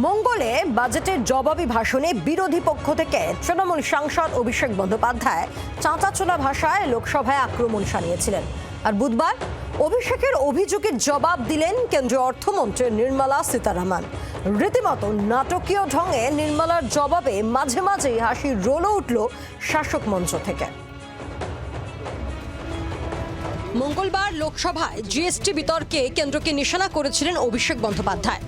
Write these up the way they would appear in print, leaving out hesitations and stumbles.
মঙ্গলে বাজেটের জবাবি ভাষণে বিরোধী পক্ষ থেকে তৃণমূল সাংসদ অভিষেক বন্দ্যোপাধ্যায় চাঁচাছোলা ভাষায় লোকসভায় আক্রমণ শানিয়েছিলেন। আর বুধবার অভিষেকের অভিযোগের জবাব দিলেন কেন্দ্রীয় অর্থমন্ত্রী নির্মলা সীতারামন। রীতিমতো নাটকীয় ঢঙে নির্মলার জবাবে মাঝে মাঝেই হাসির রোলও উঠল শাসক মঞ্চ থেকে। মঙ্গলবার লোকসভায় জিএসটি বিতর্কে কেন্দ্রকে নিশানা করেছিলেন অভিষেক বন্দ্যোপাধ্যায়।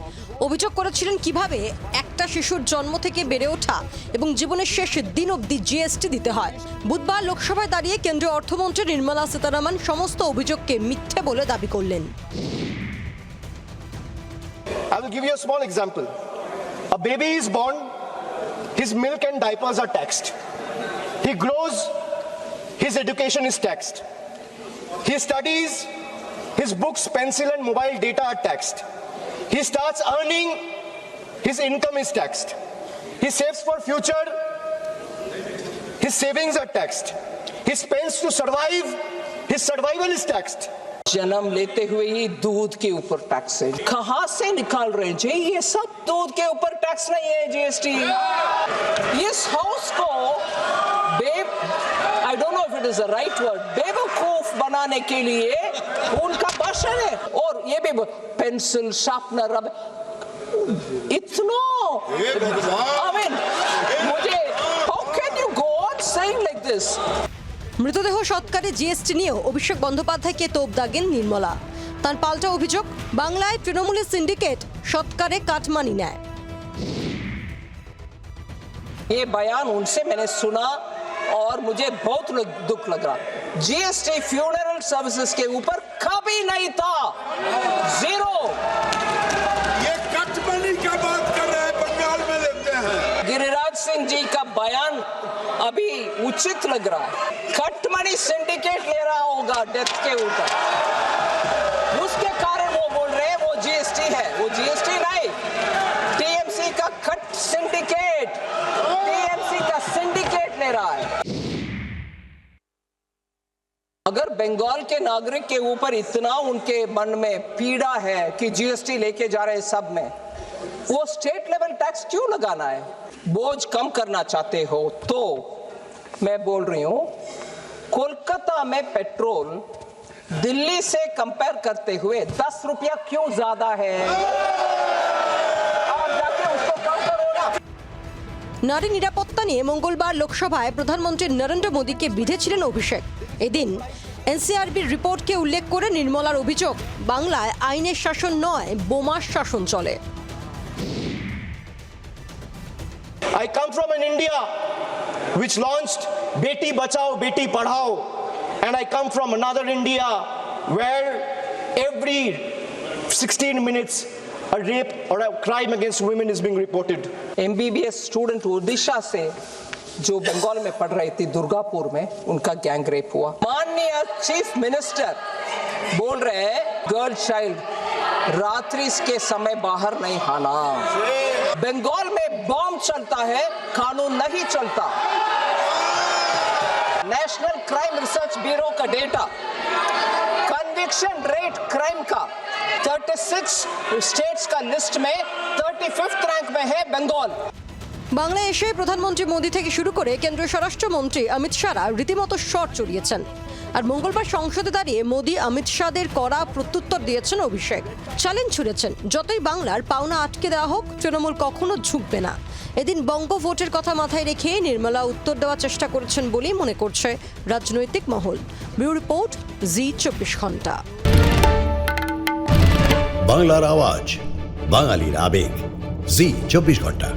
অভিযোগ করেছিলেন কিভাবে একটা শিশুর জন্ম থেকে বেড়ে ওঠা এবং জীবনের শেষ দিন অবধি জিএসটি দিতে হয়। বুধবার লোকসভায় দাঁড়িয়ে কেন্দ্রীয় অর্থমন্ত্রী নির্মলা সীতারামন সমস্ত অভিযোগকে মিথ্যে বলে দাবি করলেন। I will give you a small example. A baby is born, his milk and diapers are taxed. He grows, his education is taxed. He studies, his books, pencil and mobile data are taxed. He starts earning, his income is taxed. He saves for future, his savings are taxed. He spends to survive, his survival is taxed. जन्म लेते हुए ही दूध के ऊपर tax है। कहां से निकाल रहे जी? ये सब दूध के ऊपर टैक्स नहीं है जीएसटी। इस हाउस को I don't know if it is the right word, बेवकूफ बनाने के लिए उनका भाषण है। और ये भी पेंसिल शार्पनर रब इतना आई मीन मुझे how can you go on saying like this. মৃতদেহ সৎকারে জিএসটি নিয়েও অভিষেক বন্দ্যোপাধ্যায়কে তোপ দাগেন নির্মলা। তার পাল্টা অভিযোগ, বাংলায় তৃণমূলের সিন্ডিকেট সৎকারে কাটমানি নেয়। ये बयान उनसे मैंने सुना और मुझे बहुत दुख लग रहा। जीएसटी फ्यूनरल सर्विसेज के ऊपर कभी नहीं था, जीरो। ये कटमनी का बात कर रहे हैं, बंगाल में लेते हैं। गिरिराज सिंह जी का बयान अभी उचित लग रहा है। कटमनी सिंडिकेट ले रहा होगा डेथ के ऊपर, उसके कारण वो बोल रहे हैं वो जीएसटी है। वो जीएसटी नहीं, टीएमसी का कट सिंडिकेट, टीएमसी का सिंडिकेट ले रहा है। अगर बंगाल के नागरिक के ऊपर इतना उनके मन में पीड़ा है कि जीएसटी लेके जा रहे सब में, वो स्टेट लेवल टैक्स क्यों लगाना है? बोझ कम करना चाहते हो तो मैं बोल रही हूं, कोलकाता में पेट्रोल दिल्ली से कंपेयर करते हुए 10 रुपया क्यों ज्यादा है? आप जाके उसको कम करो ना। নারী নিরাপত্তা নিয়ে মঙ্গলবার লোকসভায় প্রধানমন্ত্রী নরেন্দ্র মোদীকে বিঁধেছিলেন অভিষেক। এদিন এনসিআরবির রিপোর্টকে উল্লেখ করে নির্মলার অভিযোগ, বাংলায় আইনের শাসন নয়, বোমার শাসন চলে। I come from an India which launched Beti Bachao, Beti Padhao, and I come from another India where every 16 minutes a rape or a crime against women is being reported. MBBS student Odisha से जो बंगाल में पढ़ रही थी दुर्गापुर में, उनका gang rape हुआ। माननीय चीफ मिनिस्टर बोल रहे हैं गर्ल चाइल्ड रात्रि के समय बाहर नहीं आना। बंगाल में बॉम्ब चलता है, कानून नहीं चलता। नेशनल क्राइम रिसर्च ब्यूरो का डेटा, कन्विक्शन रेट क्राइम का 36 स्टेट्स का लिस्ट में 35th रैंक में है बंगाल। বাংলায় এসে প্রধানমন্ত্রী মোদী থেকে শুরু করে কেন্দ্রীয় স্বরাষ্ট্রমন্ত্রী অমিত শাহরা রীতিমতো শট চড়িয়েছেন। আর মঙ্গলবার সংসদে দাঁড়িয়ে মোদী অমিত শাহদের কড়া প্রত্যুত্তর দিয়েছেন অভিষেক। চ্যালেঞ্জ ছুড়েছেন, যতই বাংলার পাওনা আটকে দেওয়া হোক, তৃণমূল কখনো ঝুঁকবে না। এদিন বঙ্গ ভোটের কথা মাথায় রেখে নির্মলা উত্তর দেওয়ার চেষ্টা করেছেন বলেই মনে করছে রাজনৈতিক মহল। ব্যুরো রিপোর্ট, জি 24 ঘন্টা। বাংলার আওয়াজ, বাঙালির আবেগ, জি 24 ঘন্টা।